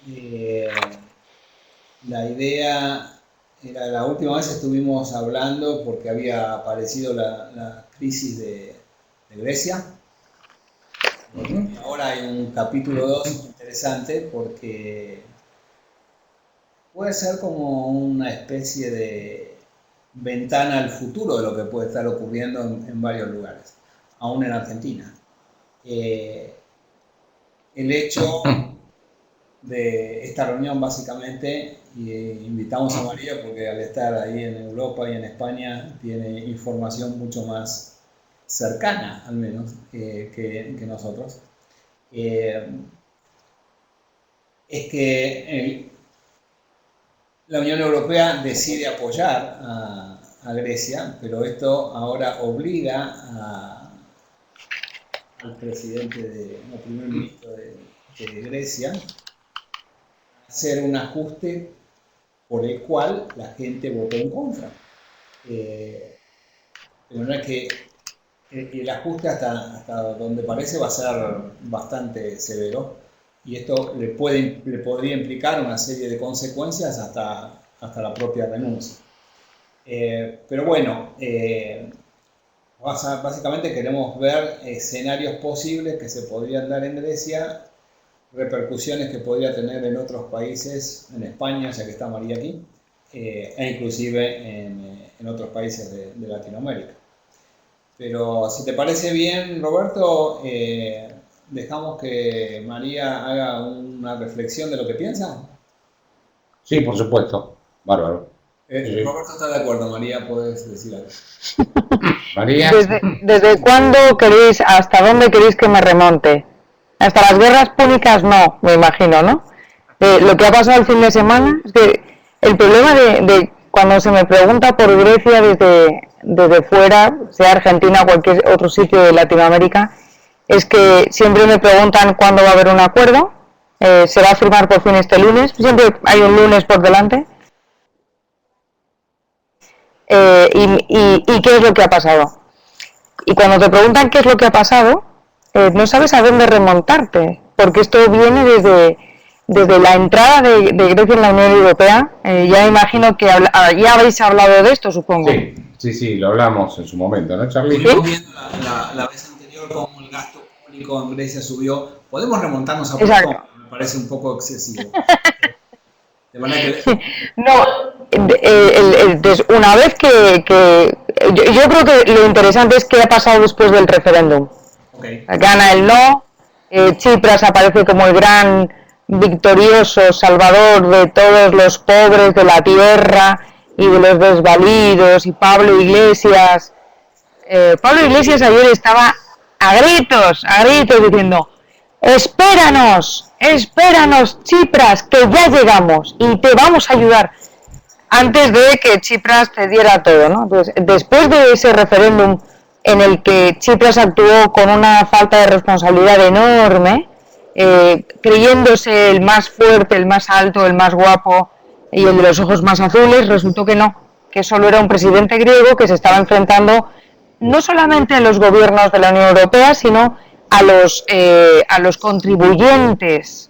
Eh, la idea era, la última vez estuvimos hablando porque había aparecido la crisis de Grecia. Y ahora hay un capítulo 2 interesante porque puede ser como una especie de ventana al futuro de lo que puede estar ocurriendo en varios lugares, aún en Argentina. El hecho de esta reunión básicamente, y invitamos a María porque al estar ahí en Europa y en España tiene información mucho más cercana al menos que nosotros, es que la Unión Europea decide apoyar a Grecia, pero esto ahora obliga al presidente, al primer ministro de Grecia, a hacer un ajuste por el cual la gente votó en contra. De manera que el ajuste hasta donde parece va a ser bastante severo y esto le podría implicar una serie de consecuencias hasta la propia renuncia. Pero bueno, básicamente queremos ver escenarios posibles que se podrían dar en Grecia, repercusiones que podría tener en otros países, en España, ya que está María aquí, e inclusive en otros países de Latinoamérica. Pero si te parece bien, Roberto, dejamos que María haga una reflexión de lo que piensa. Sí, por supuesto. Bárbaro. Roberto está de acuerdo, María, puedes decir algo. María. ¿Desde cuándo queréis, hasta dónde queréis que me remonte? Hasta las guerras púnicas no, me imagino, ¿no? Lo que ha pasado el fin de semana es que el problema de cuando se me pregunta por Grecia desde fuera, sea Argentina o cualquier otro sitio de Latinoamérica, es que siempre me preguntan cuándo va a haber un acuerdo, se va a firmar por fin este lunes, siempre hay un lunes por delante, y qué es lo que ha pasado. Y cuando te preguntan qué es lo que ha pasado, no sabes a dónde remontarte, porque esto viene desde la entrada de Grecia en la Unión Europea. Ya imagino que ya habéis hablado de esto, supongo. Sí, lo hablamos en su momento, ¿no, Charlie? Estuvimos viendo la vez anterior cómo el gasto público en Grecia subió. Podemos remontarnos a poco, me parece un poco excesivo. De manera que... No, una vez que yo creo que lo interesante es qué ha pasado después del referéndum. Okay. Gana el no, Tsipras aparece como el gran victorioso salvador de todos los pobres de la tierra y de los desvalidos, y Pablo Iglesias ayer estaba a gritos diciendo: espéranos Tsipras, que ya llegamos y te vamos a ayudar, antes de que Tsipras cediera todo, ¿no? Entonces, después de ese referéndum en el que Tsipras actuó con una falta de responsabilidad enorme, creyéndose el más fuerte, el más alto, el más guapo y el de los ojos más azules, resultó que no, que solo era un presidente griego que se estaba enfrentando no solamente a los gobiernos de la Unión Europea, sino a los contribuyentes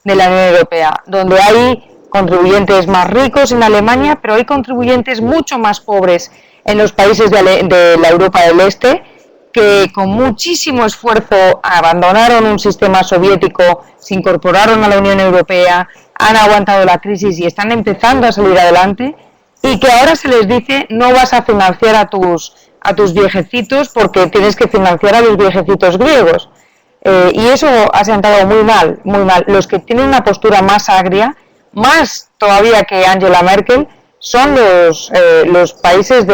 de la Unión Europea, donde hay contribuyentes más ricos en Alemania, pero hay contribuyentes mucho más pobres en los países de la Europa del Este, que con muchísimo esfuerzo abandonaron un sistema soviético, se incorporaron a la Unión Europea, han aguantado la crisis y están empezando a salir adelante, y que ahora se les dice: no vas a financiar a tus viejecitos porque tienes que financiar a los viejecitos griegos. Y eso ha sentado muy mal, muy mal. Los que tienen una postura más agria, más todavía que Angela Merkel, son los países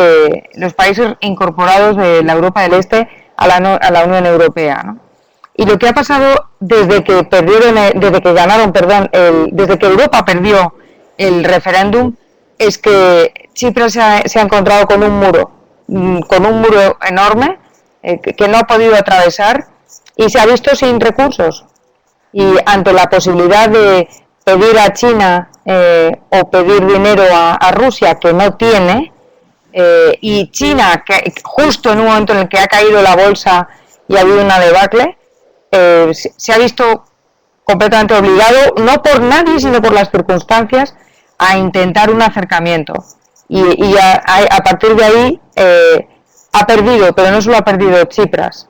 incorporados de la Europa del Este a la Unión Europea, ¿no? Y lo que ha pasado desde que Europa perdió el referéndum es que Tsipras se ha encontrado con un muro enorme que no ha podido atravesar y se ha visto sin recursos. Y ante la posibilidad de pedir a China o pedir dinero a Rusia, que no tiene, y China, que justo en un momento en el que ha caído la bolsa y ha habido una debacle, se ha visto completamente obligado, no por nadie, sino por las circunstancias, a intentar un acercamiento. Y a partir de ahí ha perdido, pero no solo ha perdido Chipras,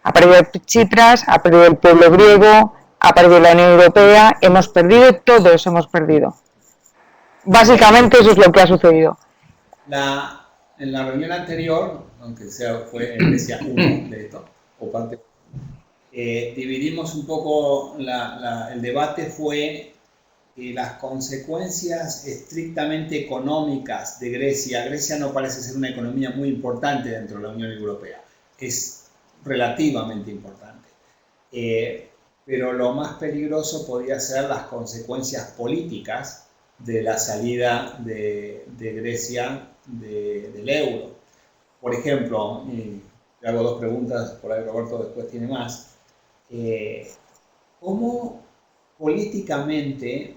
ha perdido el pueblo griego, ha perdido la Unión Europea, hemos perdido, todos hemos perdido. Básicamente eso es lo que ha sucedido. En la reunión anterior, aunque fue en Grecia 1 de esto, o parte, dividimos un poco, el debate fue las consecuencias estrictamente económicas de Grecia. Grecia no parece ser una economía muy importante dentro de la Unión Europea, es relativamente importante. Pero lo más peligroso podía ser las consecuencias políticas de la salida de Grecia del euro. Por ejemplo, le hago dos preguntas, por ahí Roberto después tiene más. ¿Cómo políticamente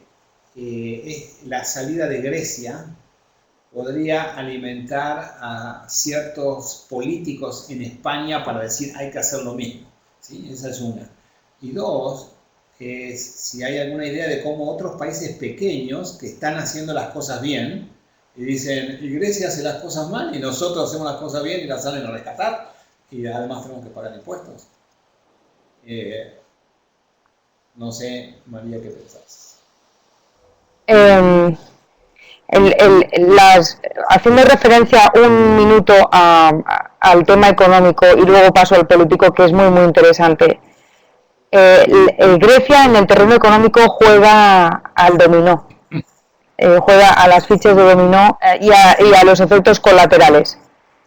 la salida de Grecia podría alimentar a ciertos políticos en España para decir hay que hacer lo mismo? ¿Sí? Esa es una. Y dos, es si hay alguna idea de cómo otros países pequeños que están haciendo las cosas bien y dicen, y Grecia hace las cosas mal y nosotros hacemos las cosas bien y las salen a rescatar y además tenemos que pagar impuestos. No sé, María, ¿qué pensás? Haciendo referencia un minuto al tema económico y luego paso al político, que es muy muy interesante. Grecia en el terreno económico juega al dominó, juega a las fichas de dominó y a los efectos colaterales.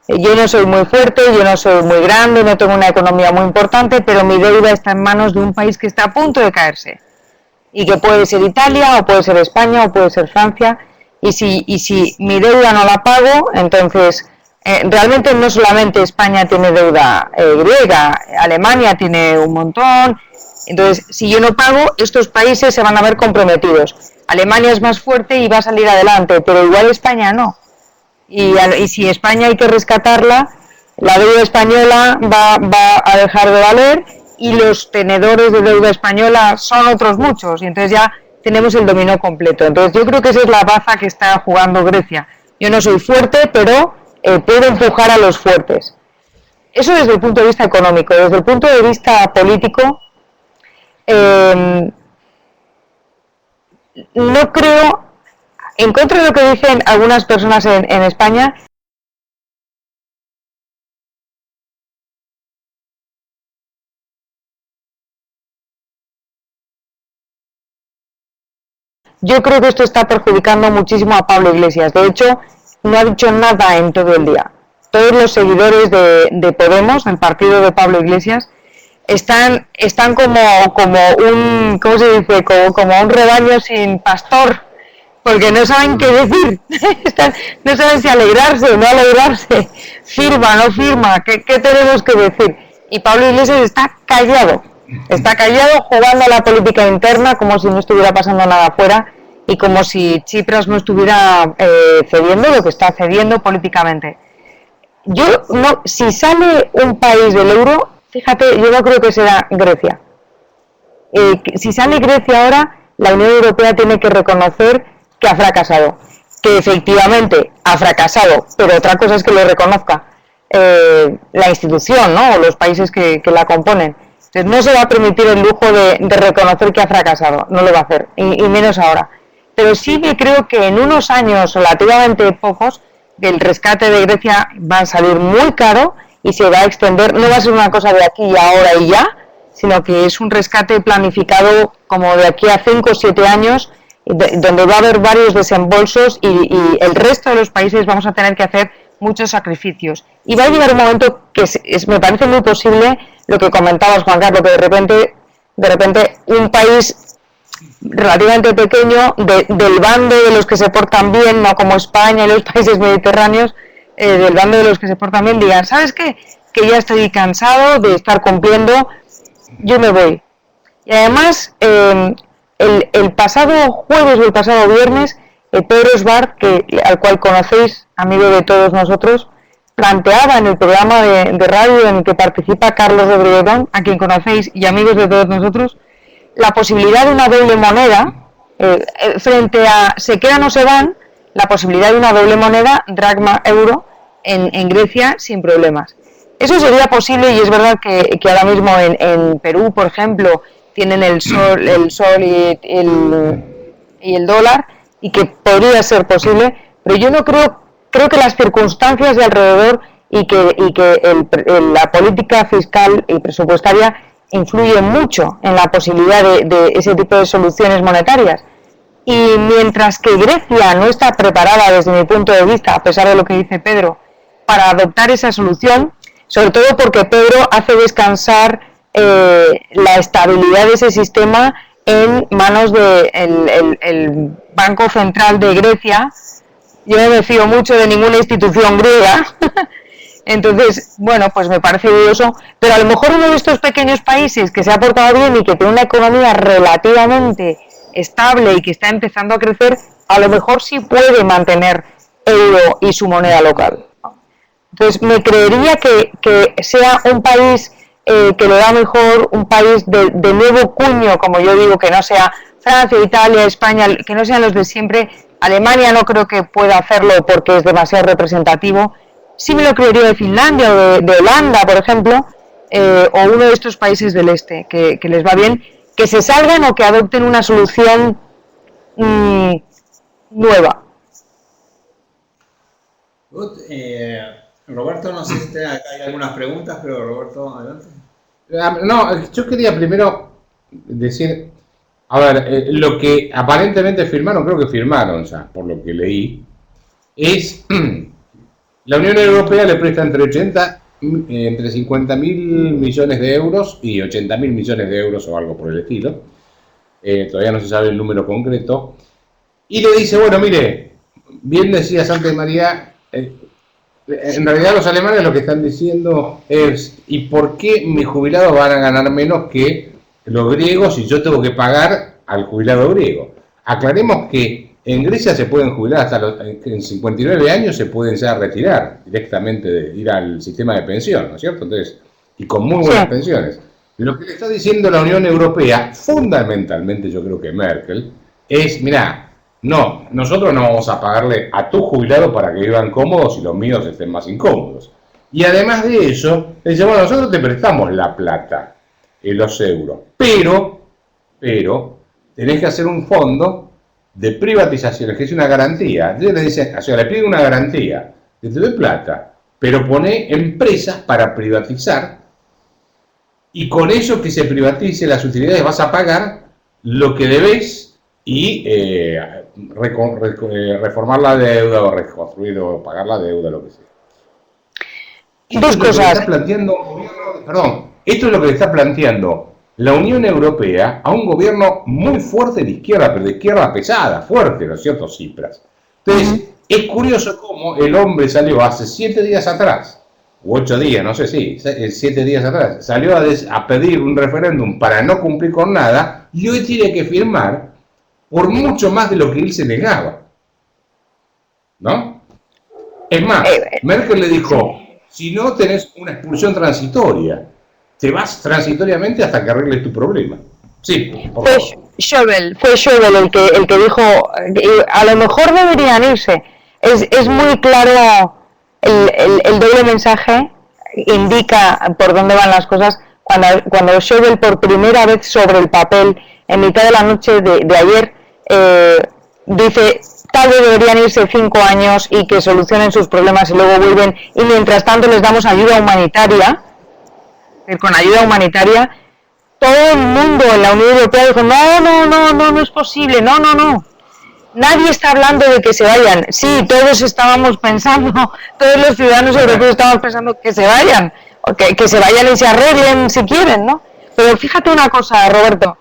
Yo no soy muy fuerte, yo no soy muy grande, no tengo una economía muy importante, pero mi deuda está en manos de un país que está a punto de caerse. Y que puede ser Italia, o puede ser España, o puede ser Francia. Y si mi deuda no la pago, entonces realmente no solamente España tiene deuda griega, Alemania tiene un montón. Entonces, si yo no pago, estos países se van a ver comprometidos. Alemania es más fuerte y va a salir adelante, pero igual España no. Y si España hay que rescatarla, la deuda española va a dejar de valer y los tenedores de deuda española son otros muchos. Y entonces ya tenemos el dominó completo. Entonces yo creo que esa es la baza que está jugando Grecia. Yo no soy fuerte, pero puedo empujar a los fuertes. Eso desde el punto de vista económico. Desde el punto de vista político, no creo, en contra de lo que dicen algunas personas en España, yo creo que esto está perjudicando muchísimo a Pablo Iglesias. De hecho, no ha dicho nada en todo el día. Todos los seguidores de Podemos, del partido de Pablo Iglesias, están como un, ¿cómo se dice? Como un rebaño sin pastor, porque no saben qué decir. No saben si alegrarse o no alegrarse, firma, no firma, ¿qué tenemos que decir? Y Pablo Iglesias está callado jugando a la política interna como si no estuviera pasando nada afuera y como si Chipras no estuviera cediendo lo que está cediendo políticamente. Si sale un país del euro, fíjate, yo no creo que será Grecia. Si sale Grecia ahora, la Unión Europea tiene que reconocer que ha fracasado, que efectivamente ha fracasado, pero otra cosa es que lo reconozca la institución, ¿no? O los países que la componen. Entonces no se va a permitir el lujo de reconocer que ha fracasado, no lo va a hacer, y menos ahora. Pero sí que creo que en unos años relativamente pocos, el rescate de Grecia va a salir muy caro y se va a extender, no va a ser una cosa de aquí y ahora y ya, sino que es un rescate planificado como de aquí a 5 o 7 años, donde va a haber varios desembolsos y el resto de los países vamos a tener que hacer muchos sacrificios. Y va a llegar un momento que me parece muy posible lo que comentabas, Juan Carlos, que de repente un país relativamente pequeño del bando de los que se portan bien, no como España y los países mediterráneos, del bando de los que se portan bien, digan, ¿sabes qué? Que ya estoy cansado de estar cumpliendo, yo me voy. Y además, el pasado jueves o el pasado viernes, Pedro Esbar, al cual conocéis, amigo de todos nosotros, planteaba en el programa de radio en el que participa Carlos Obregón, a quien conocéis y amigos de todos nosotros, la posibilidad de una doble moneda, frente a se quedan o se van, la posibilidad de una doble moneda, dracma-euro, en Grecia sin problemas. Eso sería posible y es verdad que ahora mismo en Perú, por ejemplo, tienen el sol y el dólar, y que podría ser posible, pero yo no creo que las circunstancias de alrededor y que la política fiscal y presupuestaria influye mucho en la posibilidad de ese tipo de soluciones monetarias. Y mientras que Grecia no está preparada, desde mi punto de vista, a pesar de lo que dice Pedro, para adoptar esa solución, sobre todo porque Pedro hace descansar la estabilidad de ese sistema en manos del Banco Central de Grecia. Yo no me fío mucho de ninguna institución griega, entonces, bueno, pues me parece dudoso, pero a lo mejor uno de estos pequeños países que se ha portado bien y que tiene una economía relativamente estable y que está empezando a crecer, a lo mejor sí puede mantener euro y su moneda local. Entonces, me creería que sea un país que le da mejor, un país de nuevo cuño, como yo digo, que no sea Francia, Italia, España, que no sean los de siempre. Alemania no creo que pueda hacerlo porque es demasiado representativo. Sí me lo creería de Finlandia o de Holanda, por ejemplo, o uno de estos países del este, que les va bien, que se salgan o que adopten una solución nueva. Roberto, no sé si acá hay algunas preguntas, pero Roberto, adelante. No, yo quería primero decir, a ver, lo que aparentemente firmaron, creo que firmaron ya, por lo que leí, es la Unión Europea le presta entre 50.000 millones de euros y 80.000 millones de euros o algo por el estilo. Todavía no se sabe el número concreto. Y le dice, bueno, mire, bien decía Santa María, en realidad los alemanes lo que están diciendo es, ¿y por qué mis jubilados van a ganar menos que los griegos si yo tengo que pagar al jubilado griego? Aclaremos que en Grecia se pueden jubilar hasta en 59 años, se pueden ya retirar directamente de ir al sistema de pensión, ¿no es cierto? Entonces, y con muy buenas pensiones. Lo que le está diciendo la Unión Europea, fundamentalmente yo creo que Merkel, es, mirá, no, nosotros no vamos a pagarle a tu jubilado para que vivan cómodos y los míos estén más incómodos. Y además de eso, le dice, bueno, nosotros te prestamos la plata, los euros, pero tenés que hacer un fondo de privatizaciones, que es una garantía. Entonces le dicen, o sea, le piden una garantía, que te doy plata, pero pone empresas para privatizar, y con eso que se privatice las utilidades vas a pagar lo que debes y reformar la deuda o reconstruir o pagar la deuda, lo que sea. Dos cosas. Esto es lo que le está planteando la Unión Europea a un gobierno muy fuerte de izquierda, pero de izquierda pesada, fuerte, ¿no es cierto? Tsipras. Entonces, es curioso cómo el hombre salió hace 7 días atrás, u 8 días, no sé si, 7 días atrás, salió a pedir un referéndum para no cumplir con nada, y hoy tiene que firmar por mucho más de lo que él se negaba. ¿No? Es más, Merkel le dijo, si no tenés una expulsión transitoria, te vas transitoriamente hasta que arregles tu problema. Sí, fue Schäuble el que dijo, a lo mejor deberían irse. Es muy claro el doble mensaje, indica por dónde van las cosas. Cuando Schäuble por primera vez sobre el papel, en mitad de la noche de ayer, dice, tal vez deberían irse 5 años y que solucionen sus problemas y luego vuelven, y mientras tanto les damos ayuda humanitaria. Con ayuda humanitaria, todo el mundo en la Unión Europea dijo, no es posible, no. Nadie está hablando de que se vayan. Sí, todos estábamos pensando, todos los ciudadanos europeos estábamos pensando que se vayan, que se vayan y se arreglen si quieren, ¿no? Pero fíjate una cosa, Roberto,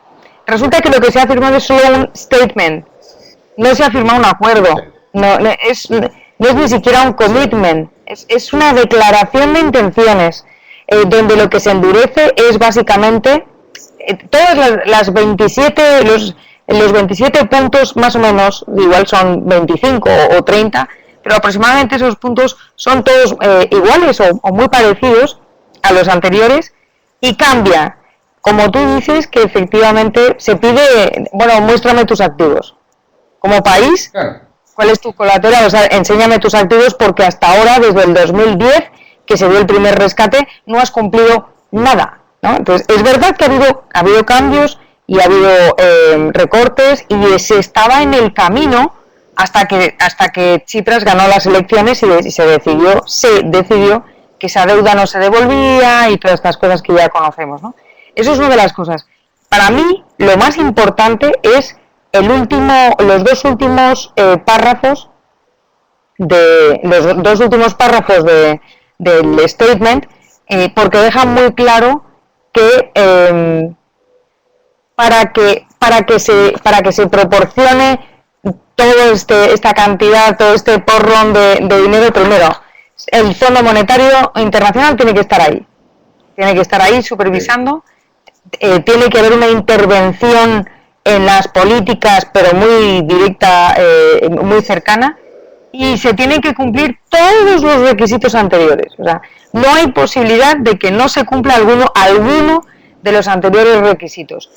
resulta que lo que se ha firmado es solo un statement, no se ha firmado un acuerdo, no es ni siquiera un commitment, es una declaración de intenciones. Donde lo que se endurece es básicamente todas las 27, los 27 puntos más o menos, igual son 25 o 30, pero aproximadamente esos puntos son todos iguales o muy parecidos a los anteriores, y cambia como tú dices, que efectivamente se pide, bueno, muéstrame tus activos. Como país, Claro. ¿cuál es tu colateral? O sea, enséñame tus activos porque hasta ahora, desde el 2010, que se dio el primer rescate, no has cumplido nada, ¿no? Entonces, es verdad que ha habido cambios y ha habido recortes y se estaba en el camino hasta que Tsipras ganó las elecciones y se decidió que esa deuda no se devolvía y todas estas cosas que ya conocemos, ¿no? Eso es una de las cosas. Para mí, lo más importante es los dos últimos párrafos del statement, porque dejan muy claro que para que se proporcione todo esta cantidad, todo este porrón de dinero, primero, el Fondo Monetario Internacional tiene que estar ahí supervisando, tiene que haber una intervención en las políticas, pero muy directa, muy cercana, y se tienen que cumplir todos los requisitos anteriores. O sea, no hay posibilidad de que no se cumpla alguno de los anteriores requisitos.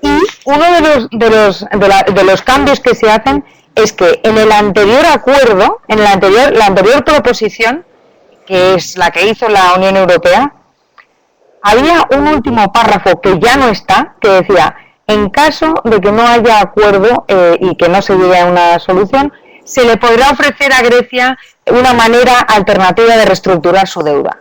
Y uno de los cambios que se hacen es que en el anterior acuerdo, la anterior proposición, que es la que hizo la Unión Europea, había un último párrafo que ya no está, que decía: en caso de que no haya acuerdo y que no se llegue a una solución, se le podrá ofrecer a Grecia una manera alternativa de reestructurar su deuda.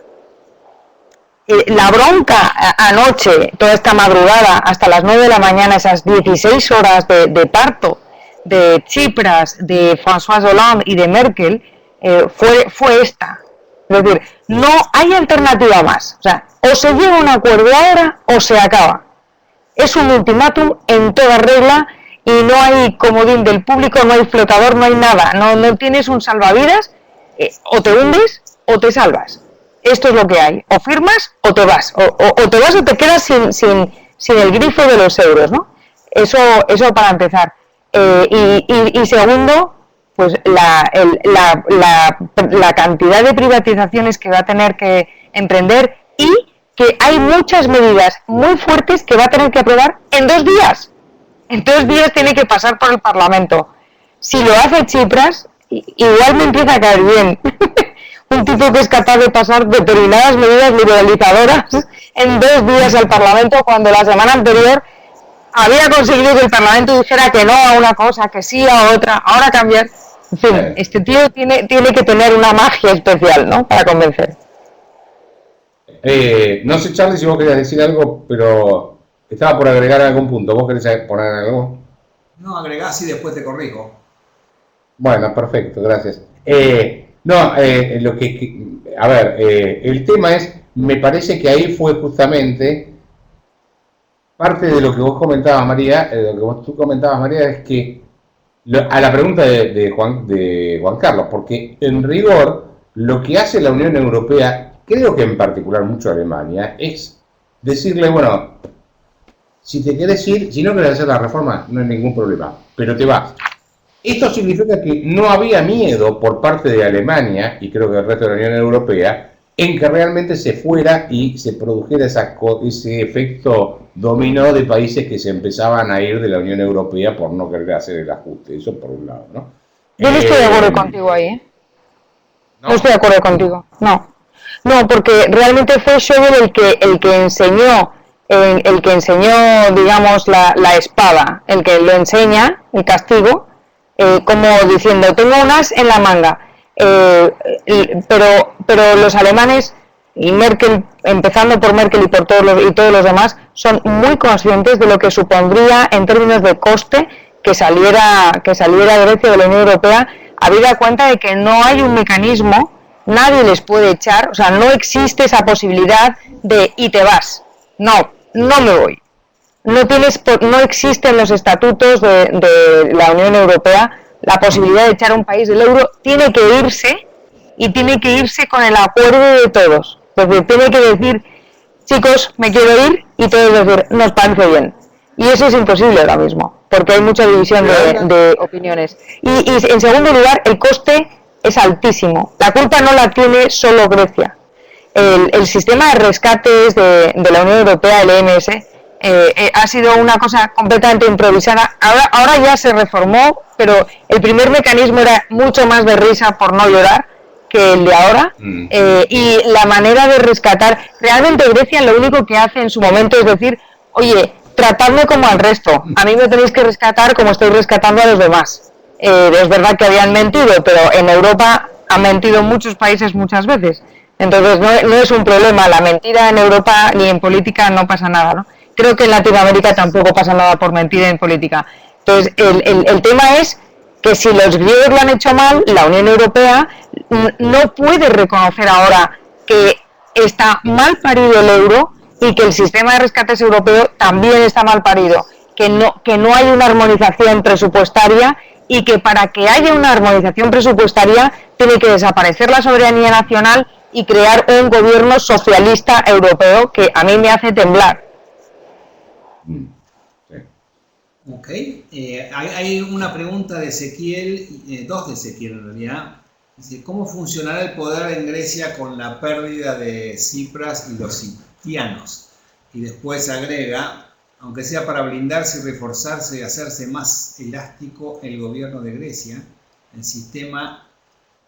La bronca anoche, toda esta madrugada, hasta las 9 de la mañana, esas 16 horas de parto de Tsipras, de François Hollande y de Merkel, fue esta. Es decir, no hay alternativa más. O sea, o se llega a un acuerdo ahora o se acaba. Es un ultimátum en toda regla y no hay comodín del público, no hay flotador, no hay nada. No tienes un salvavidas, o te hundes o te salvas. Esto es lo que hay. O firmas o te vas. O te vas o te quedas sin el grifo de los euros, ¿no? Eso para empezar. Y segundo, pues la cantidad de privatizaciones que va a tener que emprender, y que hay muchas medidas muy fuertes que va a tener que aprobar en 2 días. En 2 días tiene que pasar por el Parlamento. Si lo hace Tsipras, igual me empieza a caer bien. Un tipo que es capaz de pasar determinadas medidas liberalizadoras en 2 días al Parlamento, cuando la semana anterior había conseguido que el Parlamento dijera que no a una cosa, que sí a otra, ahora cambiar. En fin, este tío tiene que tener una magia especial, ¿no?, para convencer. No sé, Charlie, si vos querías decir algo, pero estaba por agregar algún punto. ¿Vos querés poner algo? No, agregás y después te corrijo. Bueno, perfecto, gracias. El tema es, me parece que ahí fue justamente parte de lo que vos comentabas, María, es que a la pregunta de Juan Carlos, porque en rigor lo que hace la Unión Europea, creo que en particular mucho Alemania, es decirle, bueno, si te querés ir, si no querés hacer la reforma, no hay ningún problema, pero te vas. Esto significa que no había miedo por parte de Alemania, y creo que el resto de la Unión Europea, en que realmente se fuera y se produjera ese efecto dominó de países que se empezaban a ir de la Unión Europea por no querer hacer el ajuste. Eso por un lado, ¿no? Yo no estoy de acuerdo contigo ahí, ¿eh? No estoy de acuerdo contigo, no. No, porque realmente fue Schäuble el que enseñó, digamos, la espada, el que lo enseña, el castigo, como diciendo, tengo un as en la manga. Pero los alemanes, y Merkel, empezando por Merkel y por todos los demás, son muy conscientes de lo que supondría en términos de coste que saliera Grecia de la Unión Europea, habida cuenta de que no hay un mecanismo, nadie les puede echar, o sea, no existe esa posibilidad de y te vas. No me voy. No existe en los estatutos de la Unión Europea la posibilidad de echar a un país del euro. Tiene que irse, y tiene que irse con el acuerdo de todos. Es decir, tiene que decir, chicos, me quiero ir, y todos decir, nos parece bien. Y eso es imposible ahora mismo, porque hay mucha división de opiniones. Y en segundo lugar, el coste es altísimo. La culpa no la tiene solo Grecia. El sistema de rescates de la Unión Europea, el EMS, Ha sido una cosa completamente improvisada. Ahora ya se reformó, pero el primer mecanismo era mucho más de risa por no llorar que el de ahora. Y la manera de rescatar, realmente Grecia lo único que hace en su momento es decir, oye, tratadme como al resto, a mí me tenéis que rescatar como estoy rescatando a los demás. Es verdad que habían mentido, pero en Europa han mentido muchos países muchas veces. Entonces no es un problema, la mentira en Europa ni en política no pasa nada, ¿no? Creo que en Latinoamérica tampoco pasa nada por mentir en política. Entonces el tema es que si los griegos lo han hecho mal, la Unión Europea no puede reconocer ahora que está mal parido el euro y que el sistema de rescates europeo también está mal parido, que no hay una armonización presupuestaria y que para que haya una armonización presupuestaria tiene que desaparecer la soberanía nacional y crear un gobierno socialista europeo que a mí me hace temblar. Ok, hay una pregunta de Ezequiel, dos de Ezequiel en realidad. Dice, ¿cómo funcionará el poder en Grecia con la pérdida de Tsipras y los sitianos? Y después agrega, aunque sea para blindarse y reforzarse y hacerse más elástico el gobierno de Grecia, el sistema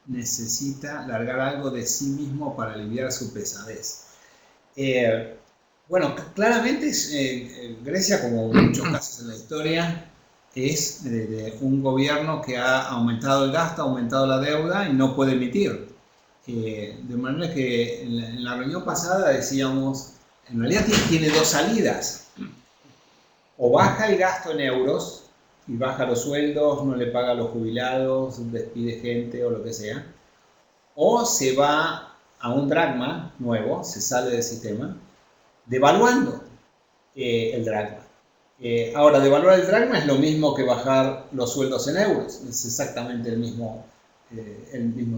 necesita largar algo de sí mismo para aliviar su pesadez. Bueno, claramente Grecia, como en muchos casos en la historia, es de un gobierno que ha aumentado el gasto, ha aumentado la deuda y no puede emitir. De manera que en la reunión pasada decíamos, en realidad tiene dos salidas. O baja el gasto en euros y baja los sueldos, no le paga a los jubilados, despide gente o lo que sea. O se va a un dracma nuevo, se sale del sistema, devaluando el dracma. Ahora, devaluar el dracma es lo mismo que bajar los sueldos en euros, es exactamente el mismo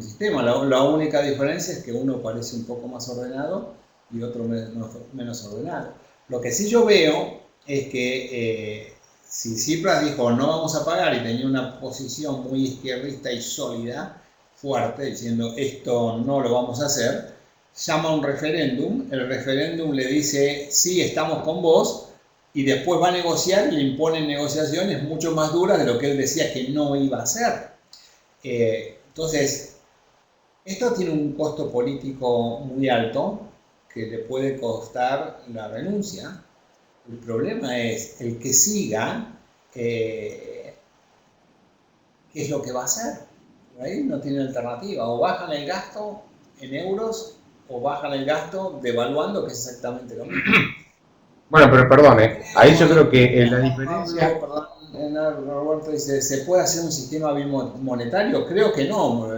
sistema. La única diferencia es que uno parece un poco más ordenado y otro menos ordenado. Lo que sí yo veo es que si Tsipras dijo no vamos a pagar y tenía una posición muy izquierdista y sólida, fuerte, diciendo esto no lo vamos a hacer, llama a un referéndum, el referéndum le dice sí, estamos con vos, y después va a negociar y le imponen negociaciones mucho más duras de lo que él decía que no iba a hacer. Entonces, esto tiene un costo político muy alto que le puede costar la renuncia. El problema es el que siga, ¿qué es lo que va a hacer? Ahí no tiene alternativa, o bajan el gasto en euros o bajan el gasto devaluando, que es exactamente lo mismo. Bueno, pero perdone, ahí yo creo que la diferencia... Roberto dice, ¿se puede hacer un sistema bimonetario? Creo que no,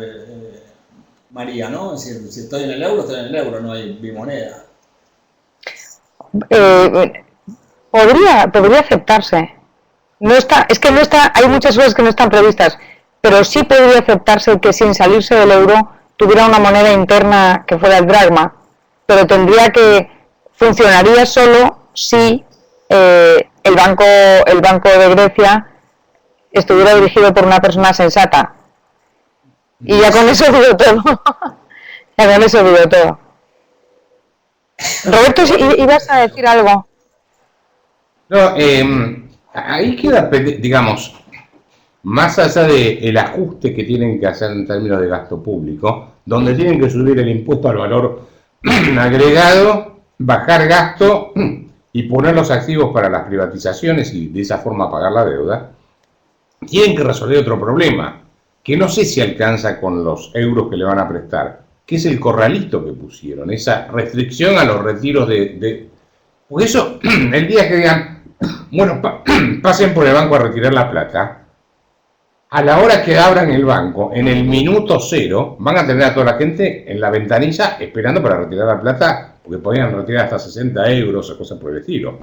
María, ¿no? Es decir, si estoy en el euro, no hay bimoneda. Podría aceptarse. No está, es que no está, hay muchas cosas que no están previstas, pero sí podría aceptarse que sin salirse del euro tuviera una moneda interna que fuera el dracma, pero funcionaría solo si el banco de Grecia estuviera dirigido por una persona sensata. Y ya con eso digo todo. Roberto, ¿ibas a decir algo? No, ahí queda, digamos, más allá del ajuste que tienen que hacer en términos de gasto público, donde tienen que subir el impuesto al valor agregado, bajar gasto y poner los activos para las privatizaciones y de esa forma pagar la deuda, tienen que resolver otro problema, que no sé si alcanza con los euros que le van a prestar, que es el corralito que pusieron, esa restricción a los retiros porque eso, el día que digan, bueno, pasen por el banco a retirar la plata, a la hora que abran el banco, en el minuto cero, van a tener a toda la gente en la ventanilla esperando para retirar la plata, porque podían retirar hasta 60 euros o cosas por el estilo.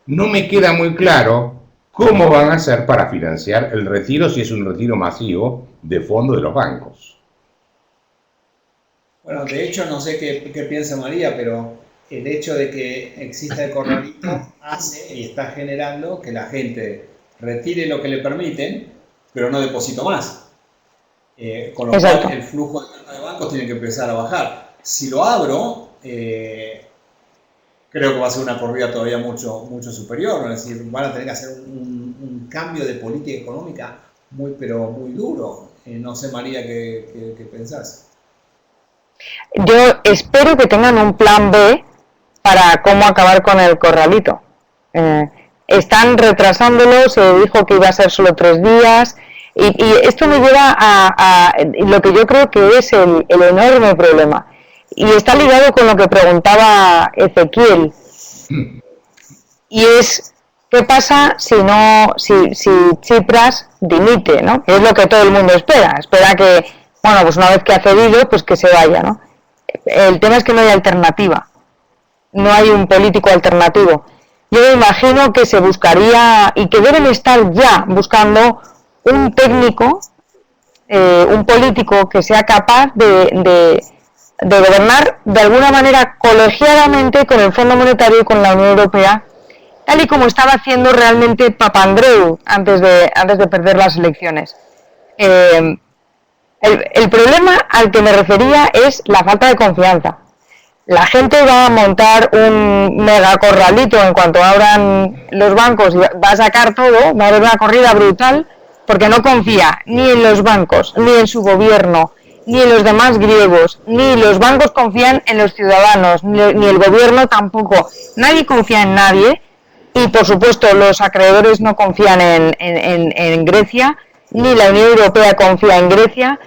No me queda muy claro cómo van a hacer para financiar el retiro si es un retiro masivo de fondos de los bancos. Bueno, de hecho, no sé qué piensa María, pero el hecho de que exista el corralito hace y está generando que la gente retire lo que le permiten, pero no deposito más. Con lo Exacto. cual el flujo de bancos tiene que empezar a bajar. Si lo abro, creo que va a ser una corrida todavía mucho, mucho superior, ¿no? Es decir, van a tener que hacer un cambio de política económica pero muy duro. No sé, María, ¿qué pensás? Yo espero que tengan un plan B para cómo acabar con el corralito. Están retrasándolo, se dijo que iba a ser solo 3 días, y esto me lleva a lo que yo creo que es el enorme problema. Y está ligado con lo que preguntaba Ezequiel. Y es, ¿qué pasa si Tsipras dimite, ¿no? Es lo que todo el mundo espera que, bueno, pues una vez que ha cedido, pues que se vaya, ¿no? El tema es que no hay alternativa, no hay un político alternativo. Yo me imagino que se buscaría, y que deben estar ya buscando, un técnico, un político que sea capaz de gobernar de alguna manera colegiadamente con el Fondo Monetario y con la Unión Europea, tal y como estaba haciendo realmente Papandreou antes de perder las elecciones. El problema al que me refería es la falta de confianza. La gente va a montar un mega corralito en cuanto abran los bancos y va a sacar todo, va a haber una corrida brutal, porque no confía ni en los bancos, ni en su gobierno, ni en los demás griegos, ni los bancos confían en los ciudadanos, ni el gobierno tampoco. Nadie confía en nadie, y por supuesto los acreedores no confían en Grecia, ni la Unión Europea confía en Grecia,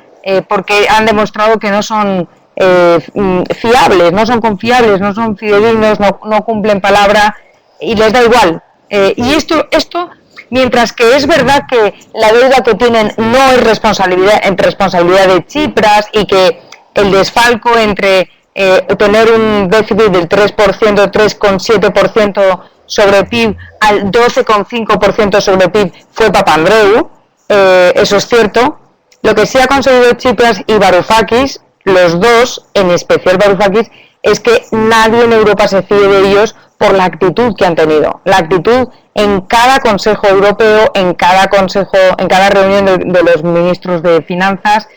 porque han demostrado que no son fiables, no son confiables, no son fidedignos, no cumplen palabra, y les da igual. Y esto, mientras que es verdad que la deuda que tienen no es responsabilidad de Tsipras, y que el desfalco entre tener un déficit del 3%, 3,7% sobre PIB al 12,5% sobre PIB fue Papandreou, eso es cierto. Lo que sí ha conseguido Tsipras y Varoufakis, los dos, en especial Varoufakis, es que nadie en Europa se fíe de ellos por la actitud que han tenido. La actitud en cada Consejo Europeo, en cada reunión de los ministros de Finanzas,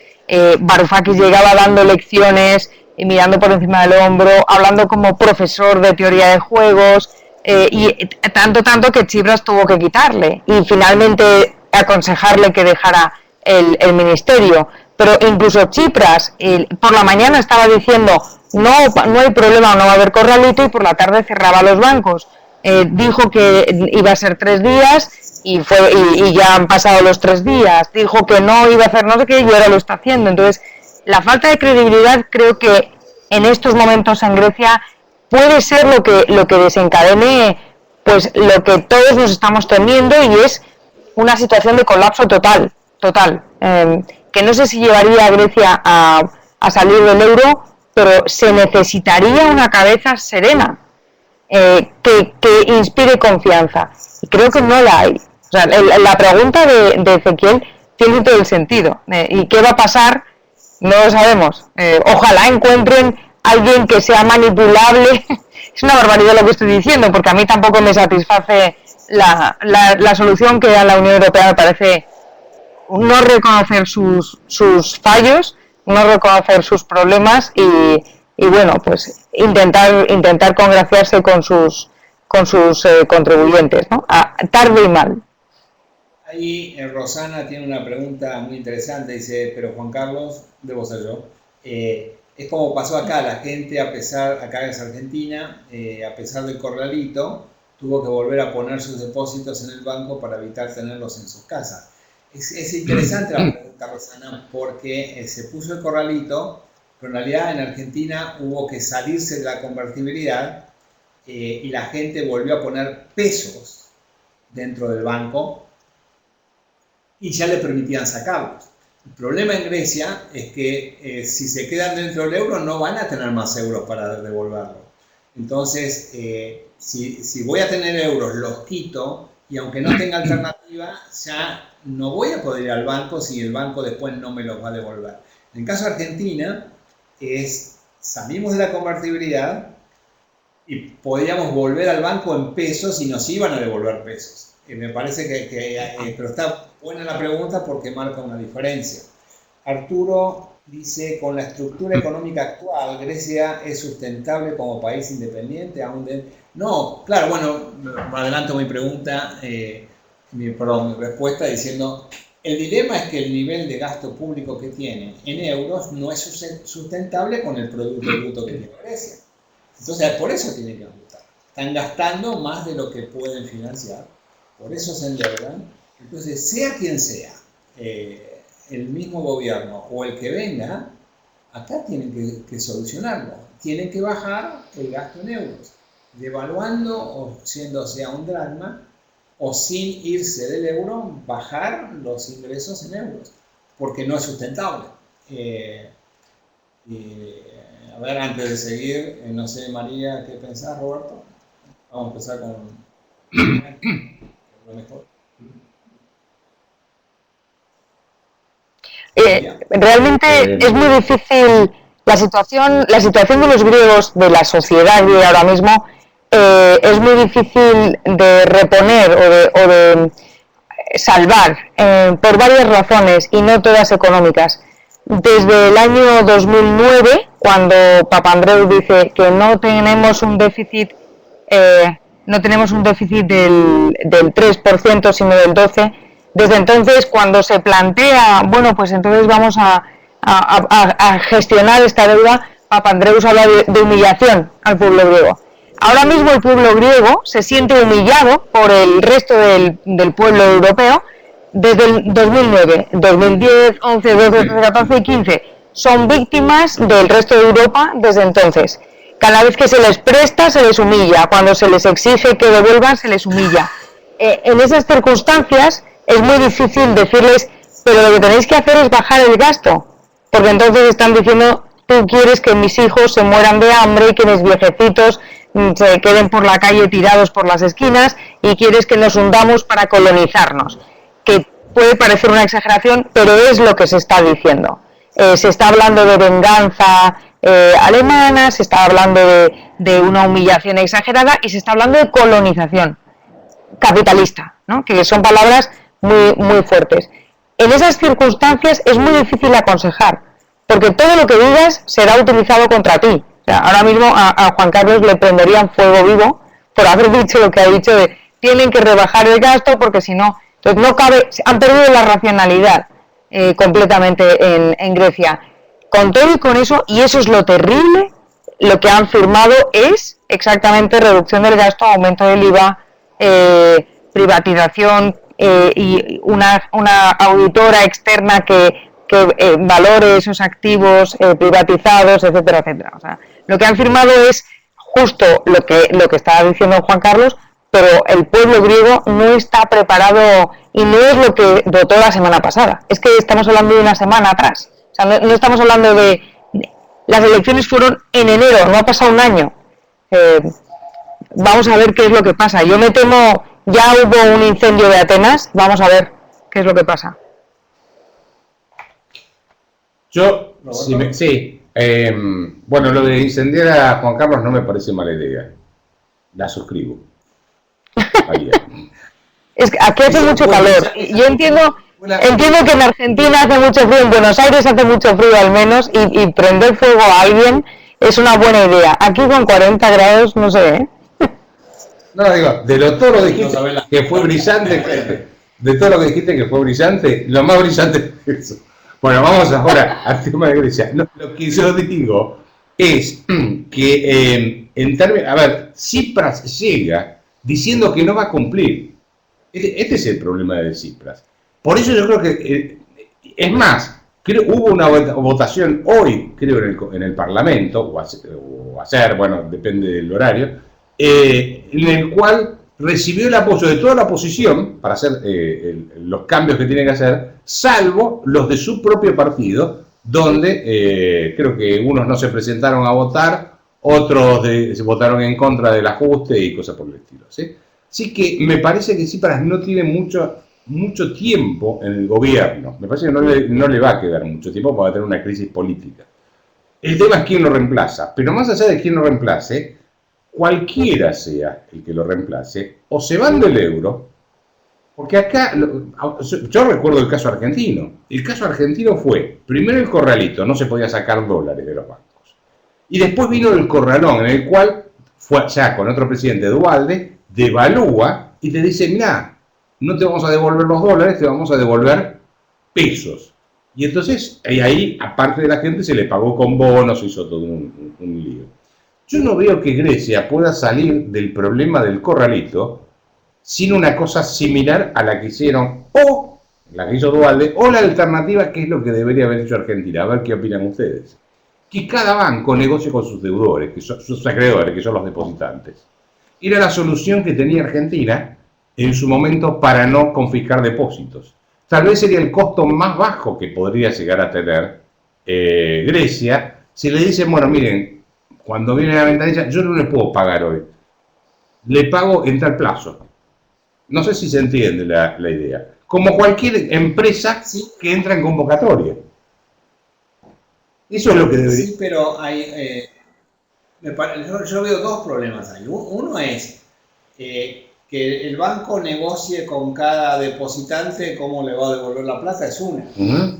Varoufakis llegaba dando lecciones, mirando por encima del hombro, hablando como profesor de teoría de juegos, y tanto que Tsipras tuvo que quitarle y finalmente aconsejarle que dejara el ministerio. Pero incluso Tsipras por la mañana estaba diciendo no hay problema, no va a haber corralito, y por la tarde cerraba los bancos. Dijo que iba a ser 3 días y ya han pasado los 3 días. Dijo que no iba a hacer no sé qué y ahora lo está haciendo. Entonces, la falta de credibilidad creo que en estos momentos en Grecia puede ser lo que desencadene pues lo que todos nos estamos temiendo, y es una situación de colapso total. Que no sé si llevaría a Grecia a salir del euro, pero se necesitaría una cabeza serena que inspire confianza, y creo que no la hay. O sea, la pregunta de Ezequiel tiene todo el sentido, y qué va a pasar no lo sabemos. Ojalá encuentren alguien que sea manipulable. Es una barbaridad lo que estoy diciendo, porque a mí tampoco me satisface la solución que da la Unión Europea. Me parece no reconocer sus fallos, no reconocer sus problemas, y bueno, pues intentar congraciarse con sus contribuyentes, ¿no? Tarde y mal. Ahí Rosana tiene una pregunta muy interesante, dice, pero Juan Carlos, debo ser yo, es como pasó acá, la gente acá es Argentina, a pesar del corralito, tuvo que volver a poner sus depósitos en el banco para evitar tenerlos en sus casas. Es interesante la pregunta, Rosana, porque se puso el corralito, pero en realidad en Argentina hubo que salirse de la convertibilidad, y la gente volvió a poner pesos dentro del banco y ya le permitían sacarlos. El problema en Grecia es que si se quedan dentro del euro no van a tener más euros para devolverlo. Entonces, si voy a tener euros, los quito, y aunque no tenga alternativa, ya no voy a poder ir al banco si el banco después no me los va a devolver. En el caso de Argentina, salimos de la convertibilidad y podíamos volver al banco en pesos y nos iban a devolver pesos. Me parece pero está buena la pregunta porque marca una diferencia. Arturo dice, con la estructura económica actual, Grecia es sustentable como país independiente. No, claro, bueno, adelanto mi pregunta, mi respuesta diciendo, el dilema es que el nivel de gasto público que tiene en euros no es sustentable con el Producto Bruto que tiene Grecia. Entonces, por eso tienen que ajustar. Están gastando más de lo que pueden financiar, por eso se endeudan. Entonces, sea quien sea, el mismo gobierno o el que venga, acá tienen que solucionarlo. Tienen que bajar el gasto en euros, devaluando o sea un dracma, o sin irse del euro, bajar los ingresos en euros, porque no es sustentable. A ver, antes de seguir, no sé, María, ¿qué pensás, Roberto? Vamos a empezar con lo mejor. Realmente es muy difícil la situación de los griegos, de la sociedad griega ahora mismo, es muy difícil de reponer o de salvar por varias razones y no todas económicas. Desde el año 2009, cuando Papandreou dice que no tenemos un déficit del 3%, sino del 12%, desde entonces, cuando se plantea, bueno, pues entonces vamos a gestionar esta deuda, Papandreou habla de humillación al pueblo griego. Ahora mismo el pueblo griego se siente humillado por el resto del pueblo europeo desde el 2009, 2010, 11, 12, 13, 14 y 15. Son víctimas del resto de Europa desde entonces. Cada vez que se les presta, se les humilla. Cuando se les exige que devuelvan, se les humilla. En esas circunstancias es muy difícil decirles, pero lo que tenéis que hacer es bajar el gasto. Porque entonces están diciendo, tú quieres que mis hijos se mueran de hambre y que mis viejecitos se queden por la calle tirados por las esquinas y quieres que nos hundamos para colonizarnos. Que puede parecer una exageración, pero es lo que se está diciendo. Se está hablando de venganza alemana, se está hablando de una humillación exagerada y se está hablando de colonización capitalista, ¿no? Que son palabras muy, muy fuertes. En esas circunstancias es muy difícil aconsejar, porque todo lo que digas será utilizado contra ti. O sea, ahora mismo a Juan Carlos le prenderían fuego vivo por haber dicho lo que ha dicho de tienen que rebajar el gasto porque si no, entonces no cabe, han perdido la racionalidad completamente en Grecia. Con todo y con eso, y eso es lo terrible, lo que han firmado es exactamente reducción del gasto, aumento del IVA, privatización y una auditora externa que valore esos activos privatizados, etcétera, etcétera. O sea, lo que han firmado es justo lo que estaba diciendo Juan Carlos, pero el pueblo griego no está preparado y no es lo que votó la semana pasada. Es que estamos hablando de una semana atrás. O sea, no estamos hablando de... Las elecciones fueron en enero, no ha pasado un año. Vamos a ver qué es lo que pasa. Yo me temo, ya hubo un incendio de Atenas, vamos a ver qué es lo que pasa. Bueno, lo de incendiar a Juan Carlos no me parece mala idea. La suscribo. Es que aquí hace mucho calor. Yo entiendo que en Argentina hace mucho frío, en Buenos Aires hace mucho frío al menos, y prender fuego a alguien es una buena idea. Aquí con 40 grados, no sé, ¿eh? No, digo, de todo lo dijiste que fue brillante, de todo lo que dijiste que fue brillante, lo más brillante es eso. Bueno, vamos ahora al tema de Grecia. No, lo que yo digo es que, en términos, a ver, Tsipras llega diciendo que no va a cumplir. Este es el problema de Tsipras. Por eso yo creo que, es más, hubo una votación hoy, creo, en el Parlamento, o ayer, bueno, depende del horario, en el cual recibió el apoyo de toda la oposición para hacer los cambios que tiene que hacer, salvo los de su propio partido, donde creo que unos no se presentaron a votar, otros se votaron en contra del ajuste y cosas por el estilo, ¿sí? Así que me parece que Tsipras no tiene mucho tiempo en el gobierno. Me parece que no le va a quedar mucho tiempo para tener una crisis política. El tema es quién lo reemplaza, pero más allá de quién lo reemplace, cualquiera sea el que lo reemplace, o se van del euro, Porque acá, yo recuerdo el caso argentino. El caso argentino fue, primero el corralito, no se podía sacar dólares de los bancos. Y después vino el corralón, en el cual fue ya con otro presidente, Duhalde, devalúa y te dice, mira, no te vamos a devolver los dólares, te vamos a devolver pesos. Y entonces, ahí, aparte de la gente, se le pagó con bonos, hizo todo un lío. Yo no veo que Grecia pueda salir del problema del corralito sin una cosa similar a la que hicieron, o la que hizo Duhalde, o la alternativa, que es lo que debería haber hecho Argentina. A ver qué opinan ustedes. Que cada banco negocie con sus deudores, que son sus acreedores, que son los depositantes. Era la solución que tenía Argentina en su momento para no confiscar depósitos. Tal vez sería el costo más bajo que podría llegar a tener Grecia si le dicen, bueno, miren, cuando viene la ventanilla, yo no le puedo pagar hoy, le pago en tal plazo. No sé si se entiende la idea. Como cualquier empresa que entra en convocatoria. Eso es lo que debería. Sí, pero hay, yo veo dos problemas ahí. Uno es que el banco negocie con cada depositante cómo le va a devolver la plata, es una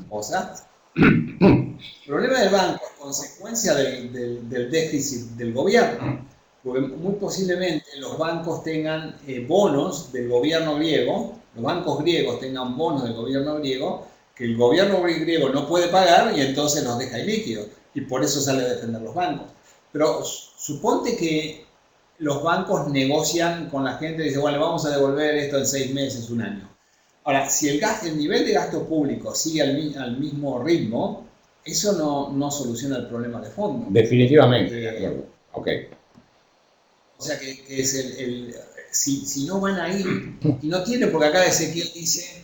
cosa. El problema del banco es consecuencia del déficit del gobierno. Porque muy posiblemente los bancos tengan bonos del gobierno griego, los bancos griegos tengan bonos del gobierno griego, que el gobierno griego no puede pagar y entonces los deja ilíquidos. Y por eso sale a defender los bancos. Pero suponte que los bancos negocian con la gente y dicen, bueno, vamos a devolver esto en 6 meses, 1 año. Ahora, si el nivel de gasto público sigue al mismo ritmo, eso no soluciona el problema de fondo. Definitivamente, de acuerdo. Ok. O sea que es si no van ahí, y no tienen, porque acá Ezequiel dice,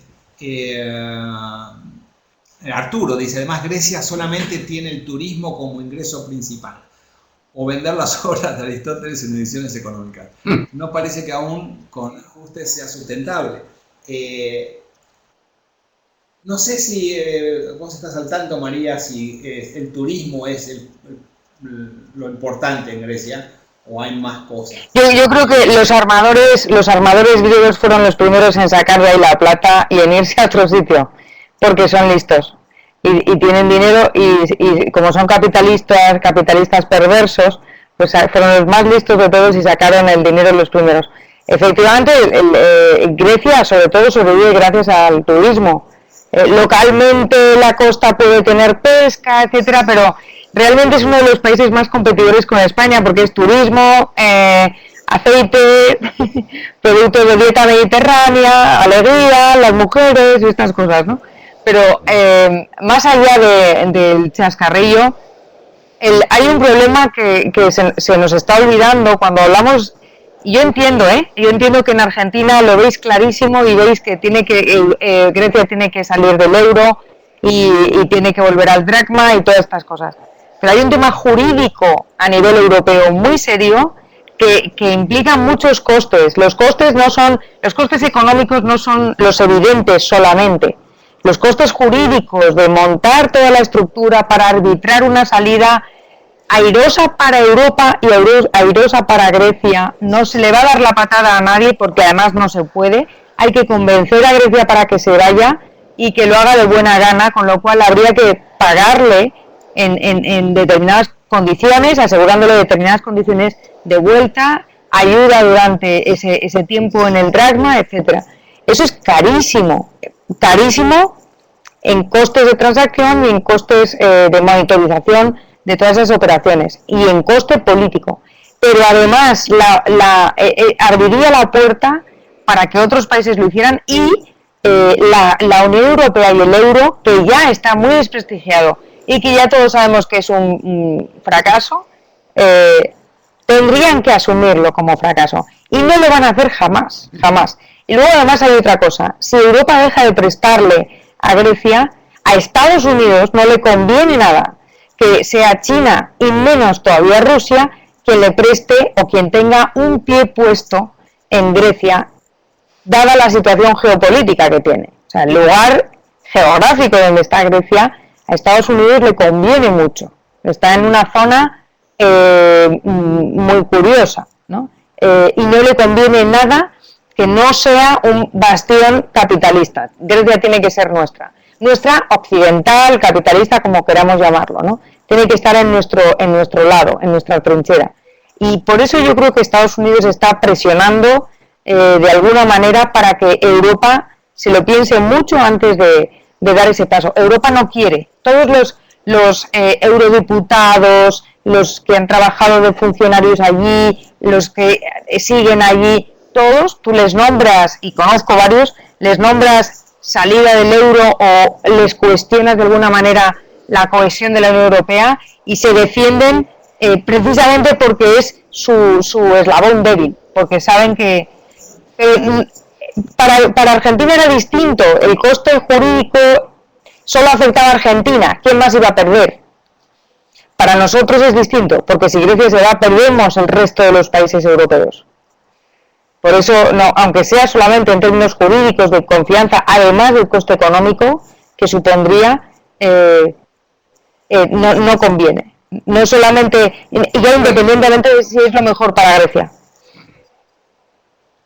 Arturo dice, además Grecia solamente tiene el turismo como ingreso principal, o vender las obras de Aristóteles en ediciones económicas. No parece que aún con ajustes sea sustentable. No sé si vos estás al tanto, María, si el turismo es lo importante en Grecia, o hay más cosas. Yo creo que los armadores griegos fueron los primeros en sacar de ahí la plata y en irse a otro sitio, porque son listos y tienen dinero y como son capitalistas perversos, pues fueron los más listos de todos y sacaron el dinero los primeros. Efectivamente, Grecia sobre todo sobrevive gracias al turismo. Localmente la costa puede tener pesca, etcétera, pero realmente es uno de los países más competidores con España porque es turismo, aceite, productos de dieta mediterránea, alegría, las mujeres y estas cosas, ¿no? Pero más allá del chascarrillo, hay un problema que se nos está olvidando cuando hablamos. Yo entiendo que en Argentina lo veis clarísimo y veis que Grecia tiene que salir del euro y tiene que volver al dracma y todas estas cosas. Pero hay un tema jurídico a nivel europeo muy serio que implica muchos costes. Los costes económicos no son los evidentes solamente. Los costes jurídicos de montar toda la estructura para arbitrar una salida airosa para Europa y airosa para Grecia, no se le va a dar la patada a nadie porque además no se puede. Hay que convencer a Grecia para que se vaya y que lo haga de buena gana, con lo cual habría que pagarle en determinadas condiciones, asegurándole determinadas condiciones de vuelta, ayuda durante ese tiempo en el dracma, etcétera. Eso es carísimo en costes de transacción y en costes de monitorización de todas esas operaciones y en coste político. Pero además abriría la puerta para que otros países lo hicieran y la Unión Europea y el euro, que ya está muy desprestigiado y que ya todos sabemos que es un fracaso, tendrían que asumirlo como fracaso y no lo van a hacer jamás. Y luego además hay otra cosa: si Europa deja de prestarle a Grecia, a Estados Unidos no le conviene nada que sea China y menos todavía Rusia quien le preste o quien tenga un pie puesto en Grecia, dada la situación geopolítica que tiene. O sea, el lugar geográfico donde está Grecia, a Estados Unidos le conviene mucho. Está en una zona muy curiosa, ¿no? Y no le conviene nada que no sea un bastión capitalista. Grecia tiene que ser nuestra occidental, capitalista, como queramos llamarlo, ¿no? Tiene que estar en nuestro lado, en nuestra trinchera. Y por eso yo creo que Estados Unidos está presionando de alguna manera para que Europa se lo piense mucho antes de dar ese paso. Europa no quiere. Todos los eurodiputados, los que han trabajado de funcionarios allí, los que siguen allí, todos, tú les nombras, y conozco varios, les nombras salida del euro o les cuestionas de alguna manera la cohesión de la Unión Europea y se defienden precisamente porque es su eslabón débil, porque saben que para Argentina era distinto, el coste jurídico solo afectaba a Argentina, ¿quién más iba a perder? Para nosotros es distinto, porque si Grecia se va, perdemos el resto de los países europeos. Por eso, no, aunque sea solamente en términos jurídicos de confianza, además del coste económico que supondría, no conviene. No solamente, ya independientemente de si es lo mejor para Grecia.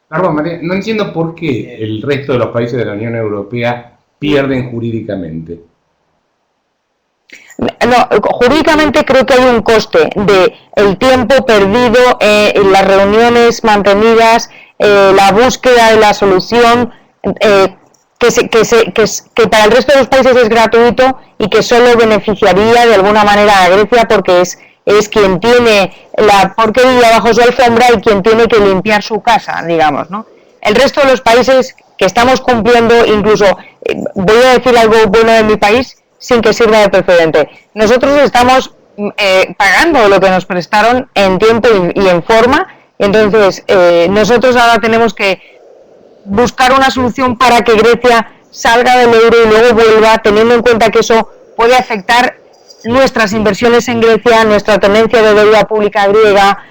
Perdón, María, no entiendo por qué el resto de los países de la Unión Europea pierden jurídicamente. No, jurídicamente creo que hay un coste de el tiempo perdido, las reuniones mantenidas, la búsqueda de la solución, que para el resto de los países es gratuito y que solo beneficiaría de alguna manera a Grecia porque es quien tiene la porquería bajo su alfombra y quien tiene que limpiar su casa, digamos, ¿no? El resto de los países que estamos cumpliendo, incluso, voy a decir algo bueno de mi país, sin que sirva de precedente. Nosotros estamos pagando lo que nos prestaron en tiempo y en forma, entonces nosotros ahora tenemos que buscar una solución para que Grecia salga del euro y luego vuelva, teniendo en cuenta que eso puede afectar nuestras inversiones en Grecia, nuestra tendencia de deuda pública griega.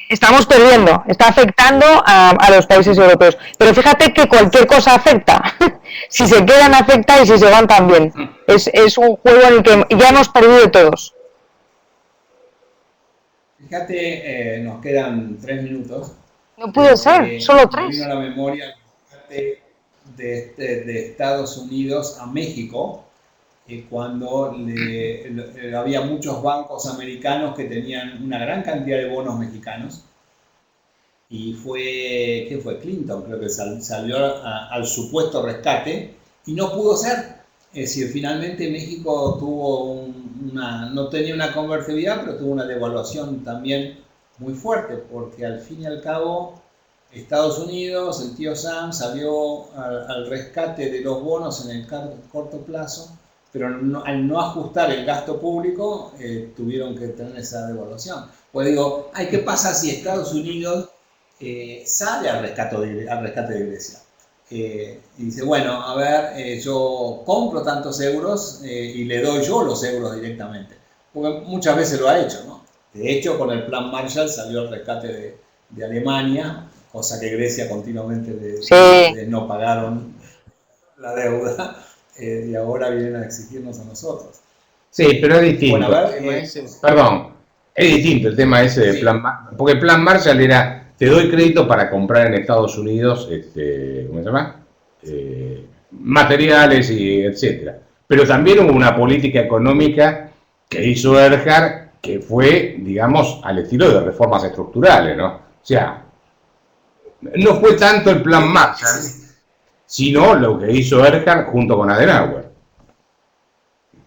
Estamos perdiendo, está afectando a los países europeos. Pero fíjate que cualquier cosa afecta. Si se quedan, afecta y si se van también. Es un juego en el que ya hemos perdido todos. Fíjate, nos quedan 3 minutos. No puede ser, solo 3. Me vino a la memoria de Estados Unidos a México, cuando había muchos bancos americanos que tenían una gran cantidad de bonos mexicanos y ¿qué fue? Clinton, creo que salió al supuesto rescate y no pudo ser. Es decir, finalmente México tuvo no tenía una convertibilidad, pero tuvo una devaluación también muy fuerte, porque al fin y al cabo Estados Unidos, el tío Sam, salió al rescate de los bonos en el corto plazo, pero al no ajustar el gasto público, tuvieron que tener esa devaluación. Pues digo, ¿qué pasa si Estados Unidos sale al rescate de Grecia? Y dice, bueno, a ver, yo compro tantos euros y le doy yo los euros directamente. Porque muchas veces lo ha hecho, ¿no? De hecho, con el plan Marshall salió al rescate de Alemania, cosa que Grecia continuamente no pagaron la deuda. Y ahora vienen a exigirnos a nosotros. Sí, pero es distinto. Bueno, a ver, es distinto el tema ese de plan Marshall, porque el plan Marshall era, te doy crédito para comprar en Estados Unidos, ¿cómo se llama? Materiales y etcétera. Pero también hubo una política económica que hizo Erhard que fue, digamos, al estilo de reformas estructurales, ¿no? O sea, no fue tanto el plan Marshall, sino lo que hizo Erhard junto con Adenauer.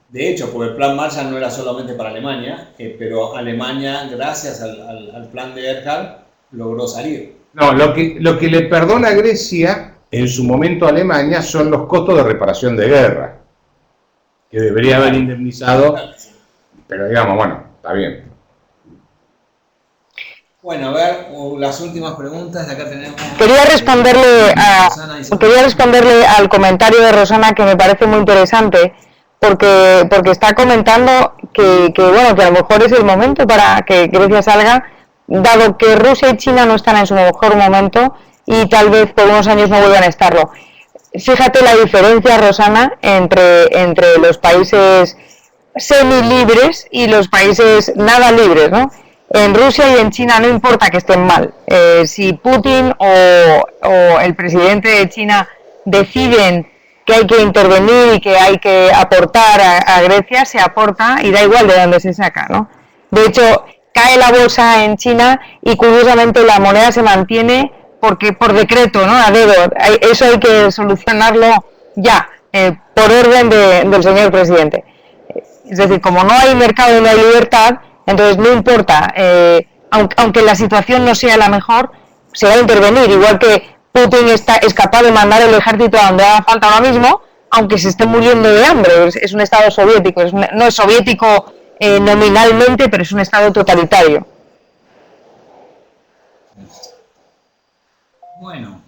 De hecho, porque el plan Marshall no era solamente para Alemania, pero Alemania, gracias al plan de Erhard, logró salir. No, lo que le perdona a Grecia en su momento a Alemania son los costos de reparación de guerra, que debería haber indemnizado, pero digamos, bueno, está bien. Bueno, a ver, las últimas preguntas, acá tenemos... Quería responderle al comentario de Rosana, que me parece muy interesante, porque está comentando que bueno, que a lo mejor es el momento para que Grecia salga, dado que Rusia y China no están en su mejor momento y tal vez por unos años no vuelvan a estarlo. Fíjate la diferencia, Rosana, entre los países semilibres y los países nada libres, ¿no? En Rusia y en China no importa que estén mal. Si Putin o el presidente de China deciden que hay que intervenir y que hay que aportar a Grecia, se aporta y da igual de dónde se saca, ¿no? De hecho, cae la bolsa en China y curiosamente la moneda se mantiene porque por decreto, ¿no? A dedo. Eso hay que solucionarlo ya, por orden del señor presidente. Es decir, como no hay mercado y no hay libertad, entonces no importa, aunque la situación no sea la mejor, se va a intervenir, igual que Putin es capaz de mandar el ejército a donde haga falta ahora mismo, aunque se esté muriendo de hambre. Es un estado soviético, no es soviético nominalmente, pero es un estado totalitario. Bueno,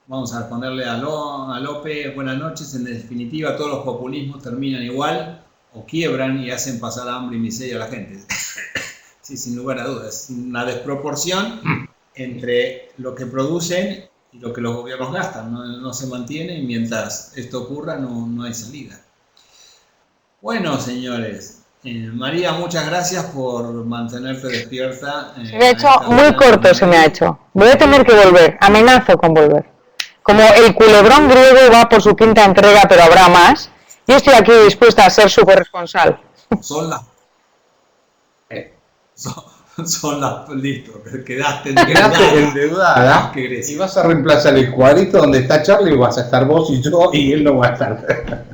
vamos a responderle a López, buenas noches. En definitiva, todos los populismos terminan igual o quiebran y hacen pasar hambre y miseria a la gente. Sí, sin lugar a dudas. Una desproporción entre lo que producen y lo que los gobiernos gastan. No se mantiene y mientras esto ocurra no hay salida. Bueno, señores. María, muchas gracias por mantenerte despierta. Se me ha hecho muy corto, se me ha hecho. Voy a tener que volver, amenazo con volver. Como el culebrón griego va por su quinta entrega, pero habrá más, yo estoy aquí dispuesta a ser su corresponsal. Listo, quedaste endeudada y vas a reemplazar el cuadrito donde está Charlie y vas a estar vos y yo y él no va a estar.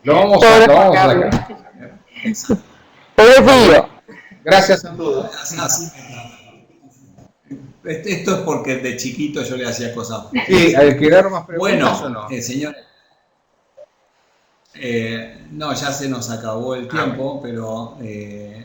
Lo vamos a sacar. Pobrecillo. Gracias a todos. Esto es porque de chiquito yo le hacía cosas. Sí, al quedar más preguntas. Bueno, ¿o no? Señores, no, ya se nos acabó el tiempo, pero